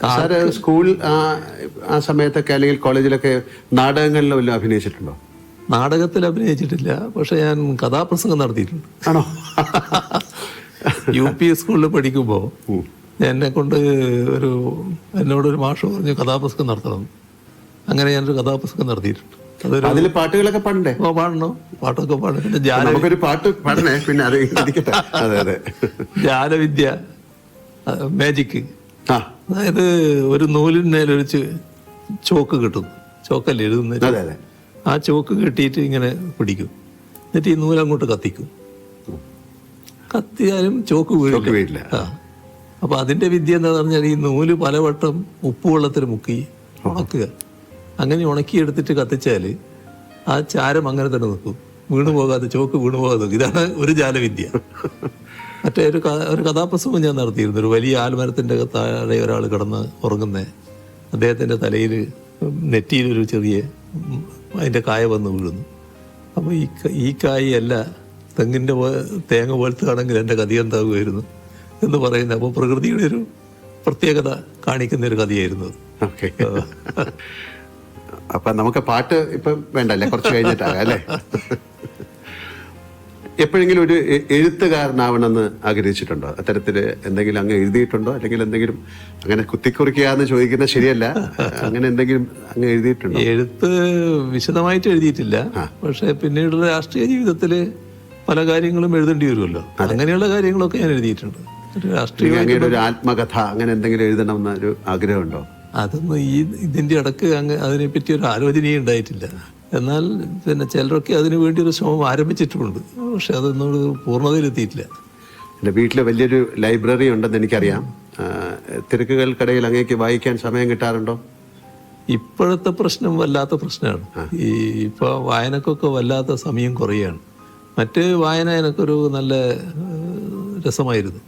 Sir school ആ സമയത്തൊക്കെ അല്ലെങ്കിൽ കോളേജിലൊക്കെ നാടകങ്ങളിലും അഭിനയിച്ചിട്ടുണ്ടോ? നാടകത്തിൽ അഭിനയിച്ചിട്ടില്ല, പക്ഷെ ഞാൻ കഥാപ്രസംഗം നടത്തിയിട്ടുണ്ട്. ആണോ? UP സ്കൂളിൽ പഠിക്കുമ്പോൾ എന്നോടൊരു മാഷ് പറഞ്ഞു കഥാപ്രസംഗം നടത്തണം. അങ്ങനെ ഞാനൊരു കഥാപ്രസംഗം നടത്തിയിട്ടുണ്ട്. അതിൽ പാട്ടുകളൊക്കെ പാടണ്ടേ? പാടണോ? പാട്ടൊക്കെ പാടും. പിന്നെ നമുക്കൊരു പാട്ട് പാടണേ. പിന്നെ അത് അതെ അതെ, ജാലവിദ്യ, മാജിക്. അതായത് ഒരു നൂലിന്മേലൊരു ചോക്ക് കിട്ടും. ചോക്കല്ലേ എഴുതുന്നത്? ആ ചോക്ക് കെട്ടിയിട്ട് ഇങ്ങനെ പിടിക്കും. എന്നിട്ട് ഈ നൂലങ്ങോട്ട് കത്തിക്കും. കത്തിയാലും ചോക്ക് വീഴില്ല. അപ്പൊ അതിന്റെ വിദ്യ എന്താന്ന് പറഞ്ഞാൽ ഈ നൂല് പലവട്ടം ഉപ്പുവെള്ളത്തിൽ മുക്കി ഉണക്കുക. അങ്ങനെ ഉണക്കിയെടുത്തിട്ട് കത്തിച്ചാല് ആ ചാരം അങ്ങനെ തന്നെ നിൽക്കും, വീണു പോകാതെ, ചോക്ക് വീണു പോകാതെ നിൽക്കും. ഇതാണ് ഒരു ജാലവിദ്യ. മറ്റേ ഒരു കഥാപ്രസംഗം ഞാൻ നടത്തിയിരുന്നു. ഒരു വലിയ ആൽമരത്തിന്റെ താഴെ ഒരാൾ കിടന്ന് ഉറങ്ങുന്ന, അദ്ദേഹത്തിന്റെ തലയിൽ നെറ്റിയിലൊരു ചെറിയ അതിന്റെ കായ വന്ന് വീഴുന്നു. അപ്പോൾ ഈ കായല്ല തെങ്ങിന്റെ തേങ്ങ പോലത്താണെങ്കിൽ എൻ്റെ കഥ എന്താകുമായിരുന്നു എന്ന് പറയുന്നത്. അപ്പോൾ പ്രകൃതിയുടെ ഒരു പ്രത്യേകത കാണിക്കുന്ന ഒരു കഥയായിരുന്നു. അപ്പൊ നമുക്ക് പാട്ട് ഇപ്പം വേണ്ടല്ലേ, കുറച്ച് കഴിഞ്ഞിട്ടാകാം അല്ലേ? എപ്പോഴെങ്കിലും ഒരു എഴുത്തുകാരനാവണമെന്ന് ആഗ്രഹിച്ചിട്ടുണ്ടോ? അത്തരത്തിൽ എന്തെങ്കിലും അങ്ങ് എഴുതിയിട്ടുണ്ടോ? അല്ലെങ്കിൽ എന്തെങ്കിലും അങ്ങനെ കുത്തിക്കുറിക്കാന്ന് ചോദിക്കുന്നത് ശരിയല്ല, അങ്ങനെ എന്തെങ്കിലും അങ്ങ് എഴുതിയിട്ടുണ്ടോ? എഴുത്ത് വിശദമായിട്ട് എഴുതിയിട്ടില്ല, പക്ഷെ പിന്നീടുള്ള രാഷ്ട്രീയ ജീവിതത്തില് പല കാര്യങ്ങളും എഴുതേണ്ടി വരുമല്ലോ. അങ്ങനെയുള്ള കാര്യങ്ങളൊക്കെ ഞാൻ എഴുതിയിട്ടുണ്ട്. രാഷ്ട്രീയ ഒരു ആത്മകഥ അങ്ങനെ എന്തെങ്കിലും എഴുതണമെന്ന് ഒരു ആഗ്രഹമുണ്ടോ? അതൊന്നും ഇതിന്റെ ഇടക്ക് അതിനെപ്പറ്റി ഒരു ആലോചനയും ഉണ്ടായിട്ടില്ല. എന്നാൽ പിന്നെ ചിലരൊക്കെ അതിനു വേണ്ടി ഒരു ശ്രമം ആരംഭിച്ചിട്ടുമുണ്ട്, പക്ഷെ അതൊന്നും പൂർണ്ണതയിലെത്തിയിട്ടില്ല. എൻ്റെ വീട്ടിൽ വലിയൊരു ലൈബ്രറി ഉണ്ടെന്ന് എനിക്കറിയാം. തിരക്കുകൾക്കിടയിൽ അങ്ങേക്ക് വായിക്കാൻ സമയം കിട്ടാറുണ്ടോ? ഇപ്പോഴത്തെ പ്രശ്നം വല്ലാത്ത പ്രശ്നമാണ്. ഇപ്പൊ വായനക്കൊക്കെ വല്ലാത്ത സമയം കുറയാണ്. മറ്റ് വായന എനിക്കൊരു നല്ല രസമായിരുന്നു,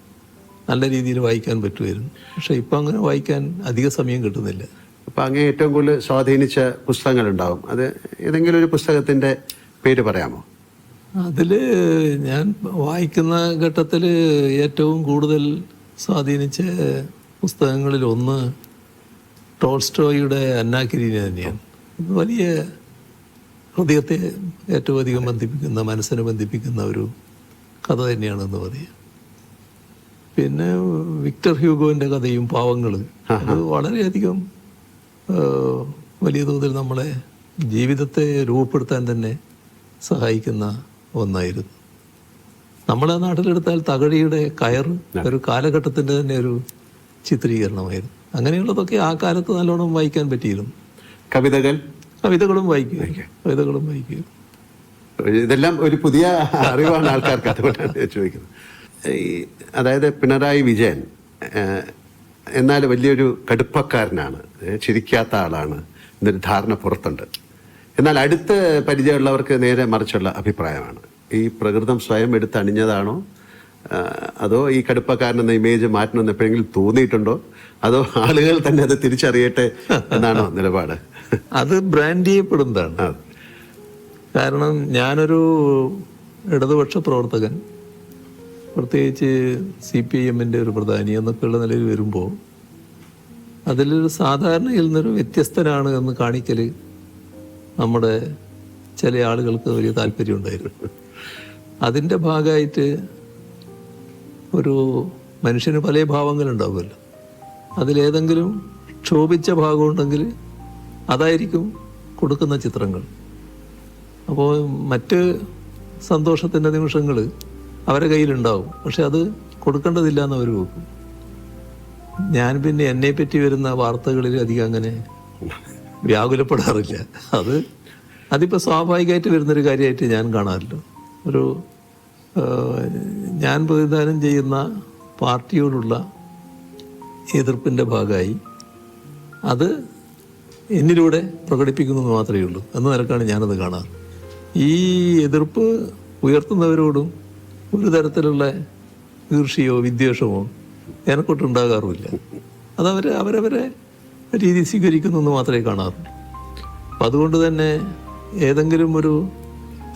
നല്ല രീതിയിൽ വായിക്കാൻ പറ്റുമായിരുന്നു. പക്ഷെ ഇപ്പം അങ്ങനെ വായിക്കാൻ അധിക സമയം കിട്ടുന്നില്ല. അപ്പം അങ്ങേ ഏറ്റവും കൂടുതൽ സ്വാധീനിച്ച പുസ്തകങ്ങളുണ്ടാവും, അത് ഏതെങ്കിലും ഒരു പുസ്തകത്തിൻ്റെ പേര് പറയാമോ? അതിൽ ഞാൻ വായിക്കുന്ന ഘട്ടത്തിൽ ഏറ്റവും കൂടുതൽ സ്വാധീനിച്ച പുസ്തകങ്ങളിൽ ഒന്ന് ടോൾസ്റ്റോയുടെ അന്നാ കരീന തന്നെയാണ്. വലിയ ഹൃദയത്തെ ഏറ്റവും അധികം ബന്ധിപ്പിക്കുന്ന, മനസ്സിനെ ബന്ധിപ്പിക്കുന്ന ഒരു കഥ തന്നെയാണെന്ന് പറയാം. പിന്നെ വിക്ടർ ഹ്യൂഗോന്റെ കഥയും പാവങ്ങൾ, അത് വളരെയധികം വലിയ തോതിൽ നമ്മളെ ജീവിതത്തെ രൂപപ്പെടുത്താൻ തന്നെ സഹായിക്കുന്ന ഒന്നായിരുന്നു. നമ്മളെ നാട്ടിലെടുത്താൽ തകഴിയുടെ കയർ ഒരു കാലഘട്ടത്തിൻ്റെ തന്നെ ഒരു ചിത്രീകരണമായിരുന്നു. അങ്ങനെയുള്ളതൊക്കെ ആ കാലത്ത് നല്ലോണം വായിക്കാൻ പറ്റിയിരുന്നു. കവിതകളും വായിക്കുക. ഇതെല്ലാം ഒരു പുതിയ അറിവാണ് ആൾക്കാർക്ക്, അതുകൊണ്ടാണ് ചോദിക്കുന്നത്. അതായത് പിണറായി വിജയൻ എന്നാൽ വലിയൊരു കടുപ്പക്കാരനാണ്, ചിരിക്കാത്ത ആളാണ് എന്നൊരു ധാരണ പുറത്തുണ്ട്. എന്നാൽ അടുത്ത് പരിചയമുള്ളവർക്ക് നേരെ മറിച്ചുള്ള അഭിപ്രായമാണ്. ഈ പ്രകൃതം സ്വയം എടുത്തണിഞ്ഞതാണോ, അതോ ഈ കടുപ്പക്കാരനെന്ന ഇമേജ് മാറ്റണമെന്ന് എപ്പോഴെങ്കിലും തോന്നിയിട്ടുണ്ടോ, അതോ ആളുകൾ തന്നെ അത് തിരിച്ചറിയട്ടെ എന്നാണോ നിലപാട്? അത് ബ്രാൻഡ് ചെയ്യപ്പെടുന്നതാണ്. കാരണം ഞാനൊരു ഇടതുപക്ഷ പ്രവർത്തകൻ, പ്രത്യേകിച്ച് CPIMന്റെ ഒരു പ്രധാനി എന്നൊക്കെയുള്ള നിലയിൽ വരുമ്പോൾ അതിലൊരു സാധാരണയിൽ നിന്നൊരു വ്യത്യസ്തനാണ് എന്ന് കാണിക്കൽ നമ്മുടെ ചില ആളുകൾക്ക് വലിയ താല്പര്യം ഉണ്ടായിരുന്നു. അതിൻ്റെ ഭാഗമായിട്ട് ഒരു മനുഷ്യന് പല ഭാവങ്ങളുണ്ടാവുമല്ലോ, അതിലേതെങ്കിലും ക്ഷോഭിച്ച ഭാഗമുണ്ടെങ്കിൽ അതായിരിക്കും കൊടുക്കുന്ന ചിത്രങ്ങൾ. അപ്പോൾ മറ്റ് സന്തോഷത്തിൻ്റെ നിമിഷങ്ങൾ അവരെ കയ്യിലുണ്ടാവും, പക്ഷെ അത് കൊടുക്കേണ്ടതില്ല എന്ന് അവർ വെക്കും. ഞാൻ പിന്നെ എന്നെപ്പറ്റി വരുന്ന വാർത്തകളിൽ അധികം അങ്ങനെ വ്യാകുലപ്പെടാറില്ല. അതിപ്പോൾ സ്വാഭാവികമായിട്ട് വരുന്നൊരു കാര്യമായിട്ട് ഞാൻ കാണാറില്ല. ഞാൻ പ്രതിദാനം ചെയ്യുന്ന പാർട്ടിയോടുള്ള എതിർപ്പിൻ്റെ ഭാഗമായി അത് എന്നിലൂടെ പ്രകടിപ്പിക്കുന്നത് മാത്രമേ ഉള്ളൂ എന്ന നിലക്കാണ് ഞാനത് കാണാറ്. ഈ എതിർപ്പ് ഉയർത്തുന്നവരോടും ഒരു തരത്തിലുള്ള ഈർഷ്യയോ വിദ്വേഷമോ എനക്കൊട്ടുണ്ടാകാറുമില്ല. അവരവരെ രീതി സ്വീകരിക്കുന്നു എന്ന് മാത്രമേ കാണാറുള്ളൂ. അപ്പം അതുകൊണ്ട് തന്നെ ഏതെങ്കിലും ഒരു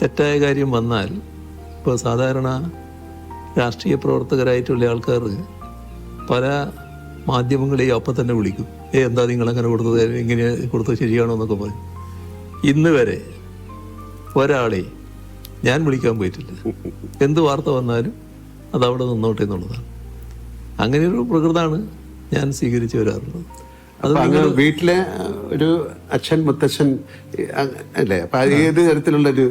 തെറ്റായ കാര്യം വന്നാൽ, ഇപ്പോൾ സാധാരണ രാഷ്ട്രീയ പ്രവർത്തകരായിട്ടുള്ള ആൾക്കാർ പല മാധ്യമങ്ങളെ അപ്പം തന്നെ വിളിക്കും. എന്താ നിങ്ങൾ അങ്ങനെ കൊടുത്തത്, ഇങ്ങനെ കൊടുത്തത് ശരിയാണോ എന്നൊക്കെ പറയും. ഇന്ന് വരെ ഒരാളെ ഞാൻ വിളിക്കാൻ പോയിട്ടില്ല. എന്ത് വാർത്ത വന്നാലും അതവിടെ നിന്നോട്ടെ എന്നുള്ളതാണ്. അങ്ങനെയൊരു പ്രകൃതമാണ് ഞാൻ സ്വീകരിച്ചു വരാറുള്ളത്. അപ്പൊ അങ്ങനെ വീട്ടിലെ ഒരു അച്ഛൻ മുത്തച്ഛൻ അല്ലേ, അപ്പൊ ഏത് തരത്തിലുള്ളൊരു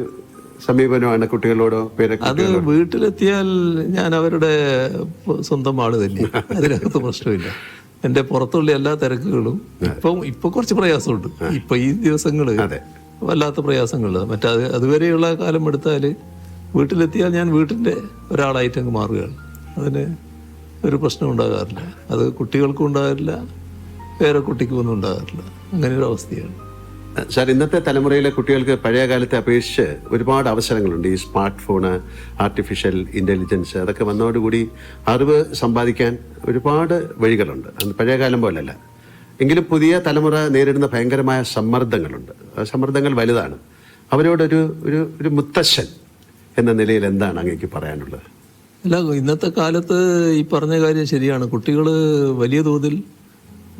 സമീപനമാണ് കുട്ടികളോടോ അത് വീട്ടിലെത്തിയാൽ ഞാൻ അവരുടെ സ്വന്തം ആള് തന്നെ, അതിനകത്ത് പ്രശ്നമില്ല. എൻ്റെ പുറത്തുള്ള എല്ലാ തിരക്കുകളും ഇപ്പൊ കുറച്ച് പ്രയാസമുണ്ട്. ഇപ്പൊ ഈ ദിവസങ്ങള് വല്ലാത്ത പ്രയാസങ്ങൾ. അതുവരെയുള്ള കാലം എടുത്താൽ വീട്ടിലെത്തിയാൽ ഞാൻ വീട്ടിൻ്റെ ഒരാളായിട്ട് അങ്ങ് മാറുകയാണ്. അതിന് ഒരു പ്രശ്നം ഉണ്ടാകാറില്ല. അത് കുട്ടികൾക്കും ഉണ്ടാകാറില്ല, വേറെ കുട്ടിക്കും ഒന്നും ഉണ്ടാകാറില്ല. അങ്ങനെ ഒരു അവസ്ഥയാണ്. സാർ, ഇന്നത്തെ തലമുറയിലെ കുട്ടികൾക്ക് പഴയ കാലത്തെ അപേക്ഷിച്ച് ഒരുപാട് അവസരങ്ങളുണ്ട്. ഈ സ്മാർട്ട് ഫോണ്, ആർട്ടിഫിഷ്യൽ ഇൻ്റലിജൻസ് അതൊക്കെ വന്നതോടുകൂടി അറിവ് സമ്പാദിക്കാൻ ഒരുപാട് വഴികളുണ്ട്. പഴയ കാലം പോലല്ല. എങ്കിലും പുതിയ തലമുറ നേരിടുന്ന ഭയങ്കരമായ സമ്മർദ്ദങ്ങളുണ്ട്. ആ സമ്മർദ്ദങ്ങൾ വലുതാണ്. അവരോടൊരു ഒരു ഒരു മുത്തശ്ശൻ എന്ന നിലയിൽ എന്താണ് അങ്ങേക്ക് പറയാനുള്ളത്? അല്ല, ഇന്നത്തെ കാലത്ത് ഈ പറഞ്ഞ കാര്യം ശരിയാണ്. കുട്ടികൾ വലിയ തോതിൽ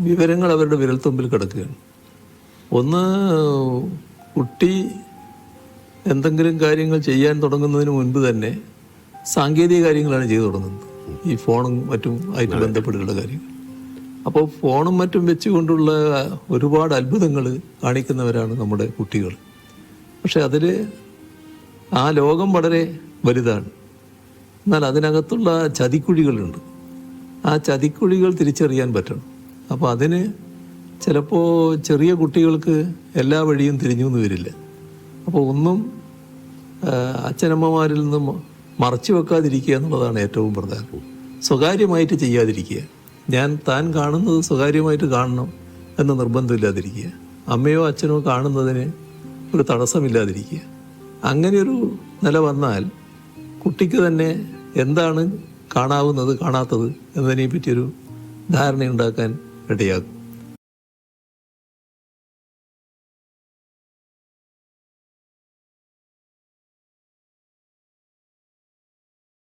വിവരങ്ങൾ അവരുടെ വിരൽത്തുമ്പിൽ കിടക്കുകയാണ്. ഒന്ന്, കുട്ടി എന്തെങ്കിലും കാര്യങ്ങൾ ചെയ്യാൻ തുടങ്ങുന്നതിന് മുൻപ് തന്നെ സാങ്കേതിക കാര്യങ്ങളാണ് ചെയ്തു തുടങ്ങുന്നത്. ഈ ഫോണും മറ്റും ആയിട്ട് ബന്ധപ്പെട്ടുള്ള കാര്യങ്ങൾ. അപ്പോൾ ഫോണും മറ്റും വെച്ചുകൊണ്ടുള്ള ഒരുപാട് അത്ഭുതങ്ങൾ കാണിക്കുന്നവരാണ് നമ്മുടെ കുട്ടികൾ. പക്ഷെ അതിൽ ആ ലോകം വളരെ വലുതാണ്. എന്നാൽ അതിനകത്തുള്ള ചതിക്കുഴികളുണ്ട്. ആ ചതിക്കുഴികൾ തിരിച്ചറിയാൻ പറ്റണം. അപ്പോൾ അതിന് ചിലപ്പോൾ ചെറിയ കുട്ടികൾക്ക് എല്ലാ വഴിയും തിരിഞ്ഞു എന്ന് വരില്ല. അപ്പോൾ ഒന്നും അച്ഛനമ്മമാരിൽ നിന്നും മറച്ചു വെക്കാതിരിക്കുക എന്നുള്ളതാണ് ഏറ്റവും പ്രധാനം. സ്വകാര്യമായിട്ട് ചെയ്യാതിരിക്കുക. താൻ കാണുന്നത് സ്വകാര്യമായിട്ട് കാണണം എന്ന് നിർബന്ധമില്ലാതിരിക്കുക. അമ്മയോ അച്ഛനോ കാണുന്നതിന് ഒരു തടസ്സമില്ലാതിരിക്കുക. അങ്ങനെയൊരു നില വന്നാൽ കുട്ടിക്ക് തന്നെ എന്താണ് കാണാവുന്നത് കാണാത്തത് എന്നതിനെ പറ്റിയൊരു ധാരണയുണ്ടാക്കാൻ ഇടയാക്കും.